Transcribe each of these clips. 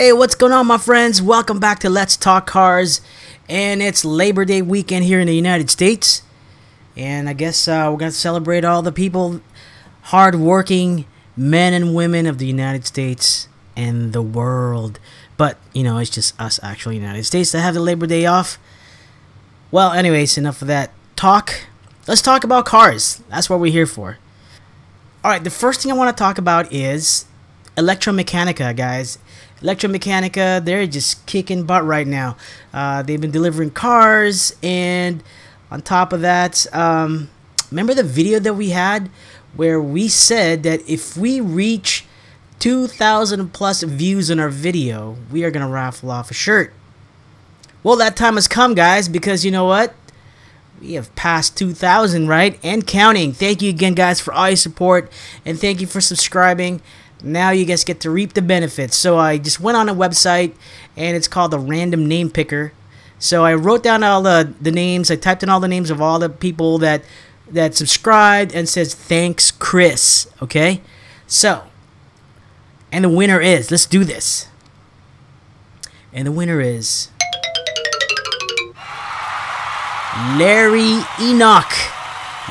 Hey, what's going on, my friends? Welcome back to Let's Talk Cars. And it's Labor Day weekend here in the United States. And I guess we're going to celebrate all the people, hard-working men and women of the United States and the world. But, you know, it's just us, actually, United States, that have the Labor Day off. Well, anyways, enough of that talk. Let's talk about cars. That's what we're here for. Alright, the first thing I want to talk about is ElectraMeccanica, guys. ElectraMeccanica, they're just kicking butt right now. They've been delivering cars, and on top of that, remember the video that we had where we said that if we reach 2,000 plus views on our video, we are going to raffle off a shirt. Well, that time has come, guys, because you know what? We have passed 2,000, right? And counting. Thank you again, guys, for all your support, and thank you for subscribing. Now you guys get to reap the benefits. So I just went on a website, and it's called the Random Name Picker. So I wrote down all the names. I typed in all the names of all the people that subscribed and says thanks, Chris. Okay, so and the winner is, let's do this. And the winner is Larry Enoch.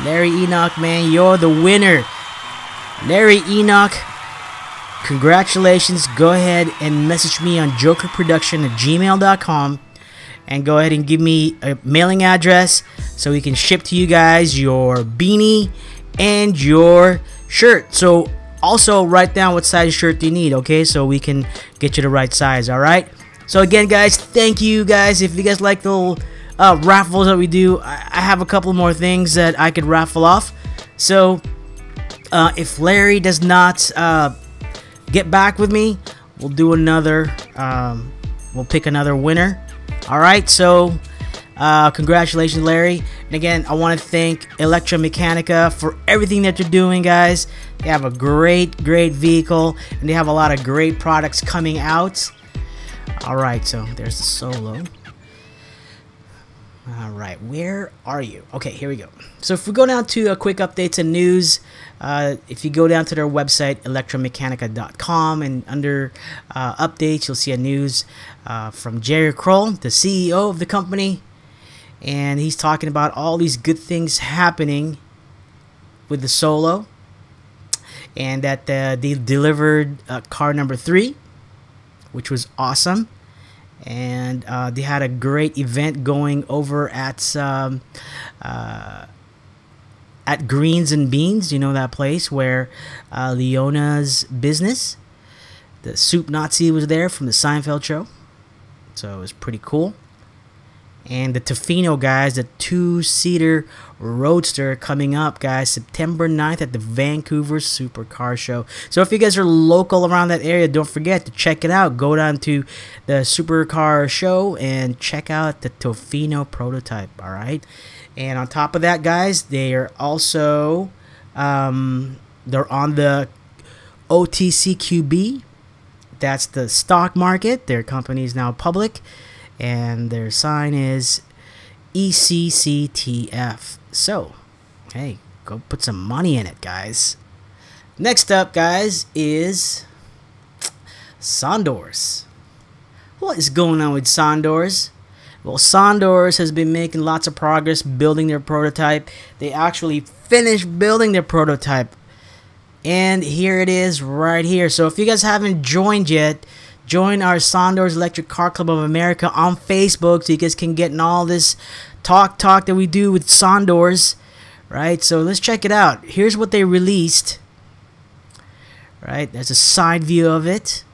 Larry Enoch, man, you're the winner. Larry Enoch, congratulations. Go ahead and message me on jokerproduction@gmail.com and go ahead and give me a mailing address so we can ship to you guys your beanie and your shirt. So also write down what size shirt you need, okay, so we can get you the right size. All right, so again, guys, thank you guys. If you guys like the little raffles that we do, I have a couple more things that I could raffle off. So if Larry does not get back with me, we'll do another, we'll pick another winner. All right, so congratulations, Larry. And again, I want to thank ElectraMeccanica for everything that they're doing, guys. They have a great vehicle, and they have a lot of great products coming out. All right, so there's the Solo. All right, where are you? Okay, here we go. So if we go down to quick updates and news, if you go down to their website, ElectraMeccanica.com, and under updates, you'll see a news from Jerry Kroll, the CEO of the company, and he's talking about all these good things happening with the Solo, and that they delivered car number 3, which was awesome. And they had a great event going over at Greens and Beans. You know that place where Leona's business, the Soup Nazi, was there from the Seinfeld show. So it was pretty cool. And the Tofino, guys, the 2-seater Roadster, coming up, guys, September 9th at the Vancouver Supercar Show. So if you guys are local around that area, don't forget to check it out. Go down to the Supercar Show and check out the Tofino prototype, all right? And on top of that, guys, they are also they're on the OTCQB. That's the stock market. Their company is now public, and their sign is ECCTF. So, hey, go put some money in it, guys. Next up, guys, is Sondors. What is going on with Sondors? Well, Sondors has been making lots of progress building their prototype. They actually finished building their prototype, and here it is right here. So if you guys haven't joined yet, join our Sondors Electric Car Club of America on Facebook so you guys can get in all this talk that we do with Sondors, right? So let's check it out. Here's what they released, right? There's a side view of it,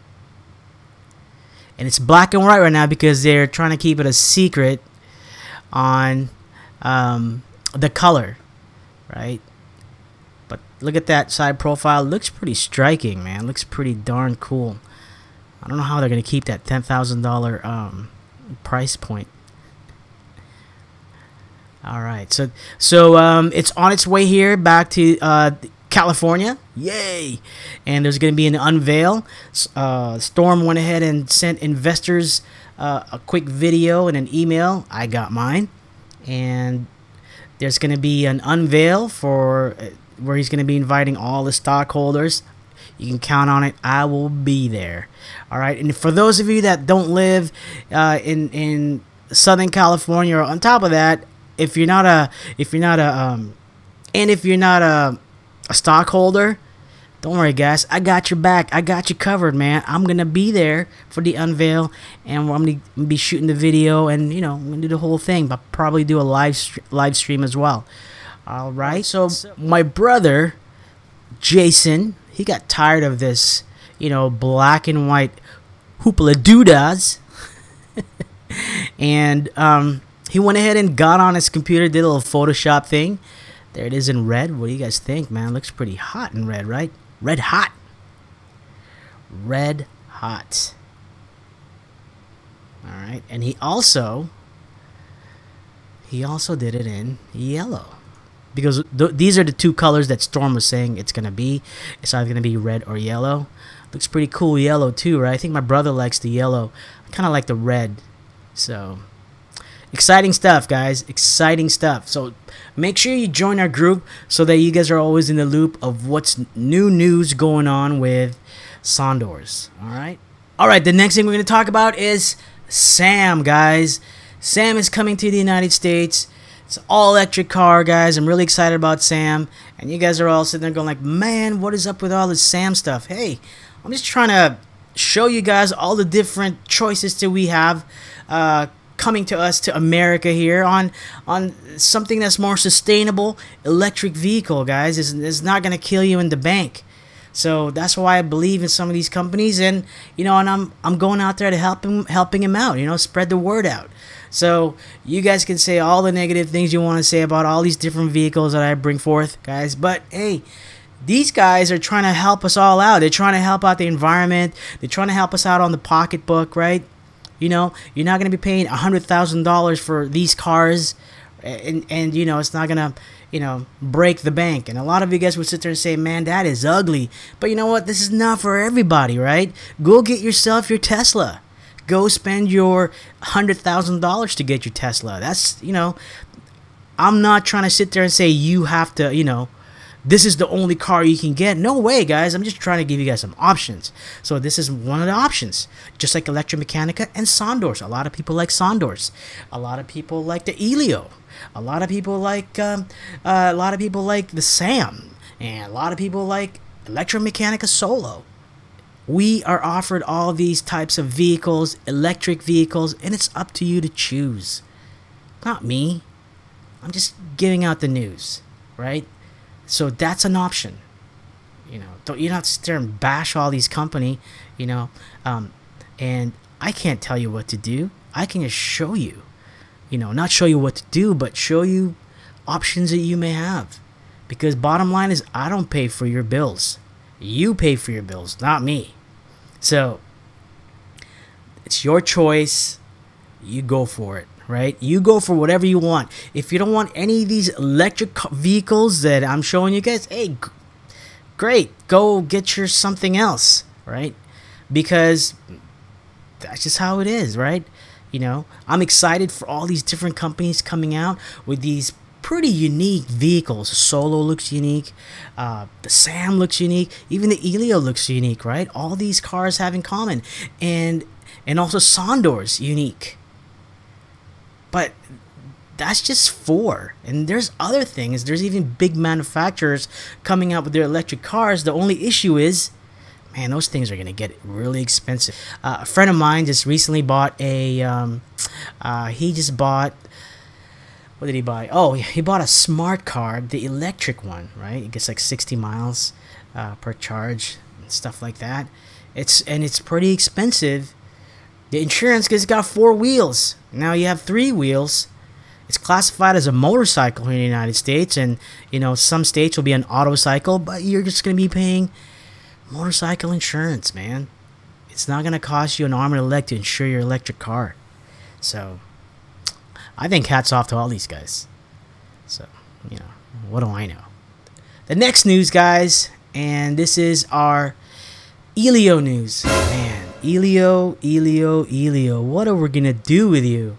and it's black and white right now because they're trying to keep it a secret on the color, right? But look at that side profile. It looks pretty striking, man. It looks pretty darn cool. I don't know how they're going to keep that $10,000 price point. All right, so it's on its way here back to California. Yay! And there's going to be an unveil. Storm went ahead and sent investors a quick video and an email. I got mine. And there's going to be an unveil for where he's going to be inviting all the stockholders. You can count on it. I will be there. All right. And for those of you that don't live in Southern California, or on top of that, if you're not a stockholder, don't worry, guys. I got your back. I got you covered, man. I'm gonna be there for the unveil, and I'm gonna be shooting the video, and I'm gonna do the whole thing. But probably do a live stream as well. All right. So my brother Jason, he got tired of this, black and white hoopla doodas, and he went ahead and got on his computer, did a little Photoshop thing. There it is in red. What do you guys think, man? Looks pretty hot in red, right? Red hot. Red hot. All right, and he also did it in yellow, because these are the two colors that Storm was saying it's gonna be. It's either gonna be red or yellow. Looks pretty cool yellow too, right? I think my brother likes the yellow. I kind of like the red. So exciting stuff, guys. Exciting stuff. So make sure you join our group so that you guys are always in the loop of what's new news going on with Sondors. All right. All right. The next thing we're going to talk about is Sam, guys. Sam is coming to the United States. It's an all-electric car, guys. I'm really excited about Sam. And you guys are all sitting there going like, man, what is up with all this Sam stuff? Hey, I'm just trying to show you guys all the different choices that we have coming to us, to America here, on something that's more sustainable. Electric vehicle, guys, is not going to kill you in the bank. So that's why I believe in some of these companies, and and I'm going out there to helping him out, spread the word out. So you guys can say all the negative things you want to say about all these different vehicles that I bring forth, guys, but hey, these guys are trying to help us all out. They're trying to help out the environment. They're trying to help us out on the pocketbook, right? You're not going to be paying $100,000 for these cars, and it's not going to, break the bank. And a lot of you guys would sit there and say, man, that is ugly. But you know what? This is not for everybody, right? Go get yourself your Tesla. Go spend your $100,000 to get your Tesla. That's, I'm not trying to sit there and say you have to, this is the only car you can get. No way, guys. I'm just trying to give you guys some options. So this is one of the options. Just like ElectraMeccanica and Sondors. A lot of people like Sondors. A lot of people like the Elio. A lot of people like the Sam. And a lot of people like ElectraMeccanica Solo. We are offered all these types of vehicles, electric vehicles, and it's up to you to choose. Not me. I'm just giving out the news, right? So that's an option. Don't you not sit there and bash all these company, and I can't tell you what to do. I can just show you, not show you what to do, but show you options that you may have. Because bottom line is, I don't pay for your bills. You pay for your bills, not me. So it's your choice. You go for it. Right? You go for whatever you want. If you don't want any of these electric vehicles that I'm showing you guys, hey, great. Go get your something else, right? Because that's just how it is, right? I'm excited for all these different companies coming out with these pretty unique vehicles. Solo looks unique. The Sam looks unique. Even the Elio looks unique, right? All these cars have in common. And also Sondors unique. But that's just 4. And there's other things. There's even big manufacturers coming out with their electric cars. The only issue is, man, those things are going to get really expensive. A friend of mine just recently bought what did he buy? Oh, he bought a smart car, the electric one, right? It gets like 60 miles per charge and stuff like that. It's pretty expensive. The insurance, because it's got 4 wheels. Now you have 3 wheels. It's classified as a motorcycle here in the United States, and some states will be an autocycle, but you're just going to be paying motorcycle insurance, man. It's not going to cost you an arm and a leg to insure your electric car. So I think hats off to all these guys. So, what do I know? The next news, guys, and this is our Elio news. Man, Elio, what are we going to do with you?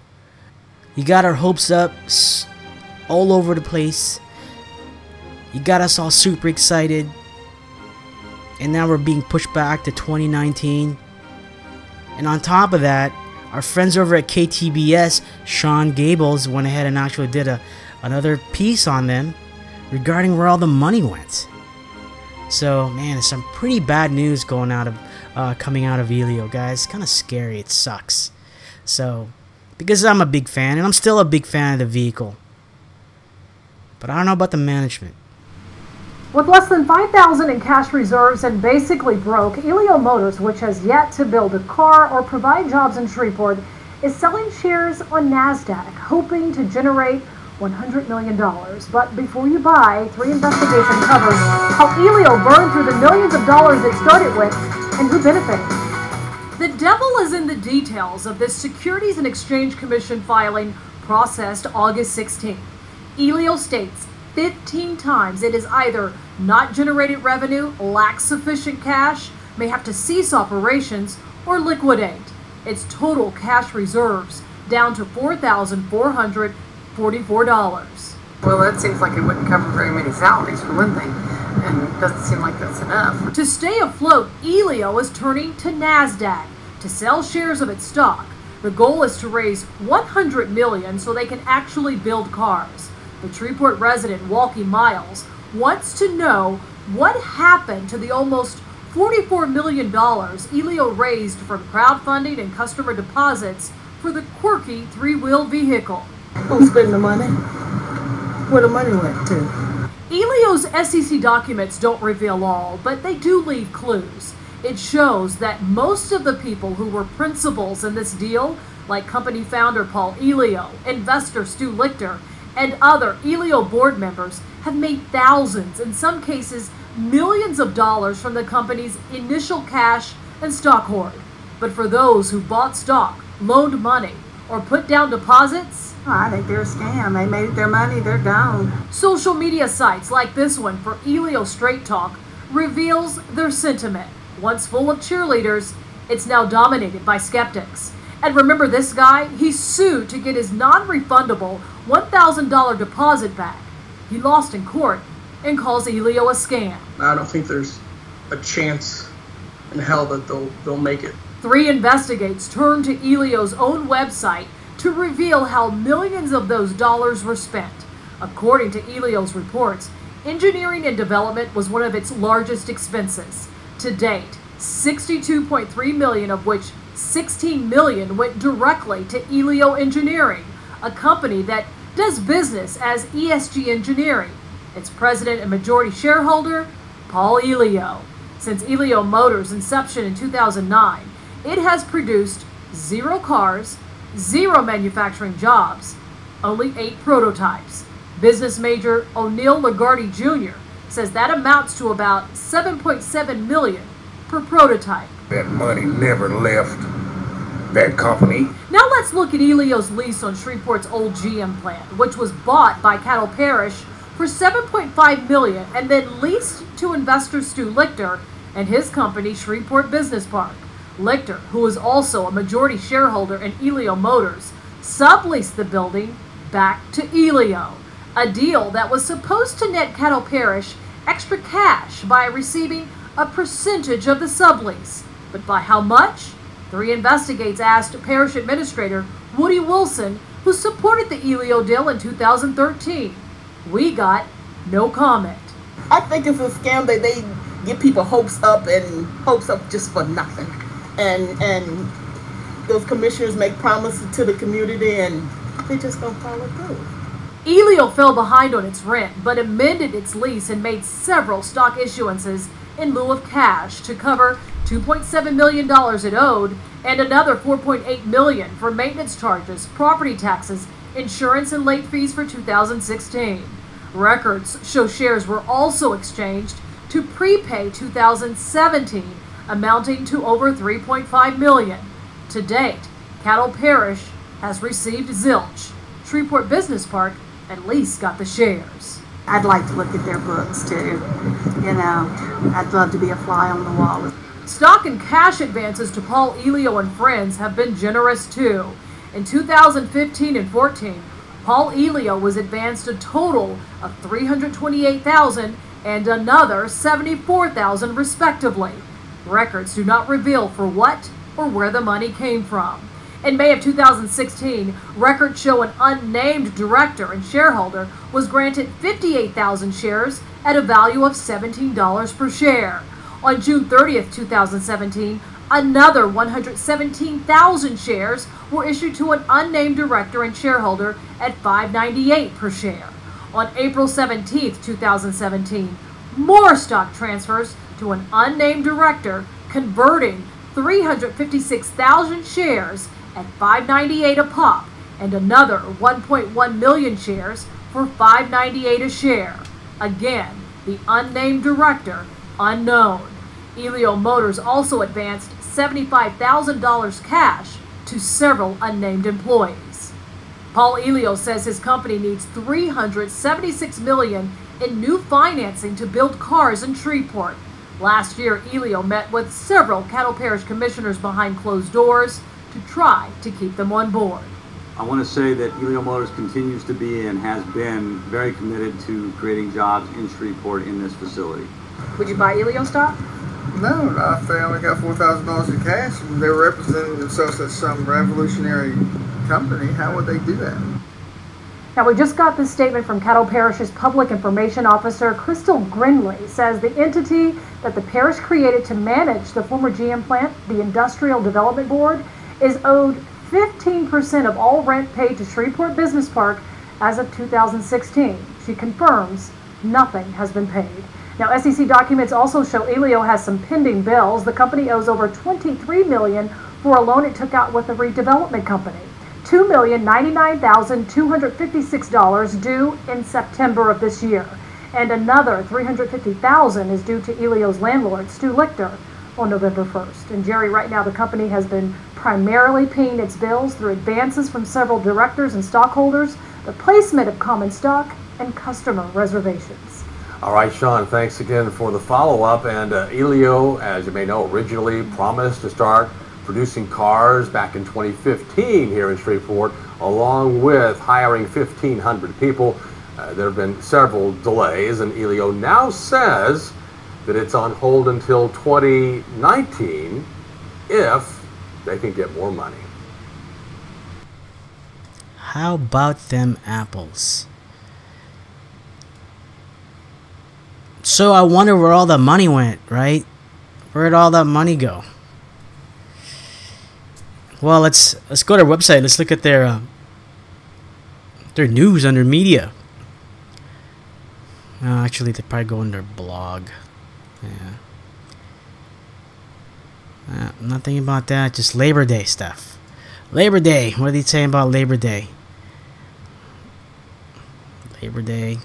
You got our hopes up all over the place. You got us all super excited. and now we're being pushed back to 2019. And on top of that, our friends over at KTBS, Sean Gables, went ahead and actually did another piece on them regarding where all the money went. So, man, it's some pretty bad news coming out of Elio, guys. It's kind of scary. It sucks. So, because I'm a big fan, and I'm still a big fan of the vehicle, but I don't know about the management. With less than $5,000 in cash reserves and basically broke, Elio Motors, which has yet to build a car or provide jobs in Shreveport, is selling shares on NASDAQ, hoping to generate $100 million. But before you buy, 3 investigation covers how Elio burned through the millions of dollars it started with and who benefited. The devil is in the details of this Securities and Exchange Commission filing processed August 16. Elio states 15 times it is either not generated revenue, lacks sufficient cash, may have to cease operations, or liquidate its total cash reserves down to $4,444. Well, that seems like it wouldn't cover very many salaries for one thing, and it doesn't seem like that's enough. To stay afloat, Elio is turning to NASDAQ to sell shares of its stock. The goal is to raise $100 million so they can actually build cars. The Shreveport resident, Walkie Miles, wants to know what happened to the almost $44 million Elio raised from crowdfunding and customer deposits for the quirky 3-wheel vehicle. Who spent the money? Where the money went to? Elio's SEC documents don't reveal all, but they do leave clues. It shows that most of the people who were principals in this deal, like company founder Paul Elio, investor Stu Lichter, and other Elio board members, have made thousands, in some cases millions of dollars from the company's initial cash and stock hoard. But for those who bought stock, loaned money, or put down deposits, I think they're a scam. They made their money, they're gone. Social media sites like this one for Elio Straight Talk reveals their sentiment. Once full of cheerleaders, it's now dominated by skeptics. And remember this guy? He's sued to get his non-refundable $1,000 deposit back. He lost in court and calls Elio a scam. I don't think there's a chance in hell that they'll make it. 3 investigators turned to Elio's own website to reveal how millions of those dollars were spent. According to Elio's reports, engineering and development was one of its largest expenses. To date, $62.3 million, of which $16 million went directly to Elio Engineering, a company that does business as ESG Engineering. Its president and majority shareholder, Paul Elio. Since Elio Motors' inception in 2009, it has produced 0 cars, 0 manufacturing jobs, only 8 prototypes. Business major O'Neill Lagarde Jr. says that amounts to about $7.7 million per prototype. That money never left that company. Now let's look at Elio's lease on Shreveport's old GM plant, which was bought by Cattle Parish for $7.5 million and then leased to investor Stu Lichter and his company Shreveport Business Park. Lichter, who is also a majority shareholder in Elio Motors, subleased the building back to Elio, a deal that was supposed to net Cattle Parish extra cash by receiving a percentage of the sublease. But by how much? 3 investigators asked Parish Administrator Woody Wilson, who supported the Elio deal in 2013. We got no comment. I think it's a scam that they get people hopes up just for nothing. And those commissioners make promises to the community and they just don't follow through. Elio fell behind on its rent, but amended its lease and made several stock issuances in lieu of cash to cover $2.7 million it owed and another $4.8 million for maintenance charges, property taxes, insurance, and late fees for 2016. Records show shares were also exchanged to prepay 2017, amounting to over $3.5 million. To date, Cattle Parish has received zilch. Shreveport Business Park at least got the shares. I'd like to look at their books too. I'd love to be a fly on the wall. Stock and cash advances to Paul Elio and friends have been generous too. In 2015 and 14, Paul Elio was advanced a total of $328,000 and another $74,000 respectively. Records do not reveal for what or where the money came from. In May of 2016, records show an unnamed director and shareholder was granted 58,000 shares at a value of $17 per share. On June 30th, 2017, another 117,000 shares were issued to an unnamed director and shareholder at $5.98 per share. On April 17th, 2017, more stock transfers to an unnamed director, converting 356,000 shares at $5.98 a pop, and another 1.1 million shares for $5.98 a share. Again, the unnamed director, unknown. Elio Motors also advanced $75,000 cash to several unnamed employees. Paul Elio says his company needs $376 million in new financing to build cars in Shreveport. Last year, Elio met with several Cattle Parish commissioners behind closed doors to try to keep them on board. I want to say that Elio Motors continues to be and has been very committed to creating jobs in Shreveport in this facility. Would you buy Elio stock? No, not if they only got $4,000 in cash and they're representing themselves as some revolutionary company. How would they do that? Now, we just got this statement from Cattle Parish's Public Information Officer, Crystal Grinley, says the entity that the parish created to manage the former GM plant, the Industrial Development Board, is owed 15% of all rent paid to Shreveport Business Park as of 2016. She confirms nothing has been paid. Now, SEC documents also show Elio has some pending bills. The company owes over $23 million for a loan it took out with a redevelopment company. $2,099,256 due in September of this year, and another $350,000 is due to Elio's landlord, Stu Lichter, on November 1st. And Jerry, right now the company has been primarily paying its bills through advances from several directors and stockholders, the placement of common stock, and customer reservations. All right, Sean, thanks again for the follow-up. And Elio, as you may know, originally promised to start producing cars back in 2015 here in Shreveport, along with hiring 1,500 people. There have been several delays, and Elio now says that it's on hold until 2019 if they can get more money. How about them apples? So I wonder where all the money went, right? Where'd all that money go? Well, let's go to their website. Let's look at their news under media. Actually, they probably go on their blog. Yeah. Nothing about that. Just Labor Day stuff. Labor Day. What are they saying about Labor Day? Labor Day.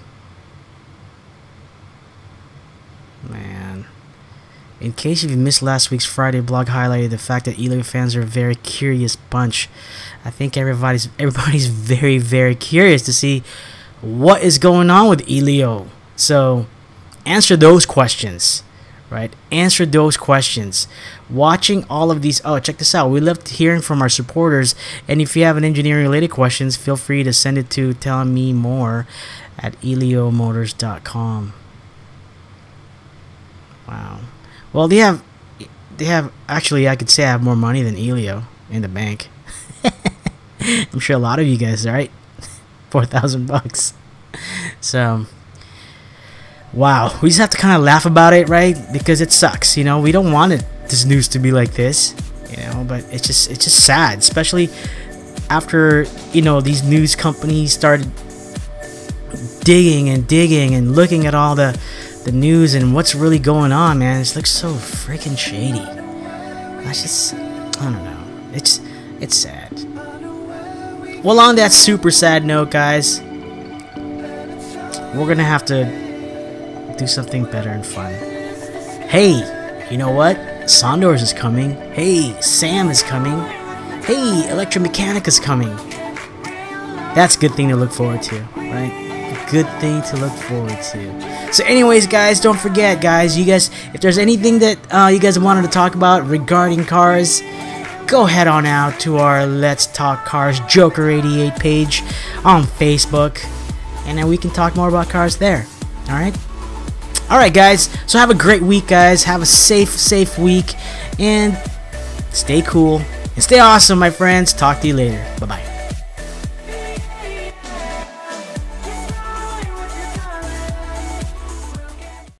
Man. In case you missed last week's Friday blog, highlighted the fact that Elio fans are a very curious bunch. I think everybody's very, very curious to see what is going on with Elio. So answer those questions, right? Answer those questions. Watching all of these. Oh, check this out. We love hearing from our supporters. And if you have an engineering related questions, feel free to send it to tellmemore at eliomotors.com. Wow. Well, they have actually, I could say I have more money than Elio in the bank. I'm sure a lot of you guys, right? $4,000. So, wow. We just have to kind of laugh about it, right? Because it sucks, you know. We don't want this news to be like this, you know. But it's just sad, especially after, you know, these news companies started digging and looking at all the news and what's really going on, man. It looks so freaking shady. That's just, I don't know. It's sad. Well, on that super sad note, guys, we're gonna have to do something better and fun. Hey, you know what? Sondors is coming. Hey, Sam is coming. Hey, ElectraMeccanica is coming. That's a good thing to look forward to, right? Good thing to look forward to. So anyways, guys, don't forget, guys, you guys, if there's anything that you guys wanted to talk about regarding cars, go head on out to our Let's Talk Cars Joker 88 page on Facebook, and then we can talk more about cars there. Alright? Alright guys, so have a great week guys. Have a safe week. And stay cool. And stay awesome, my friends. Talk to you later. Bye-bye.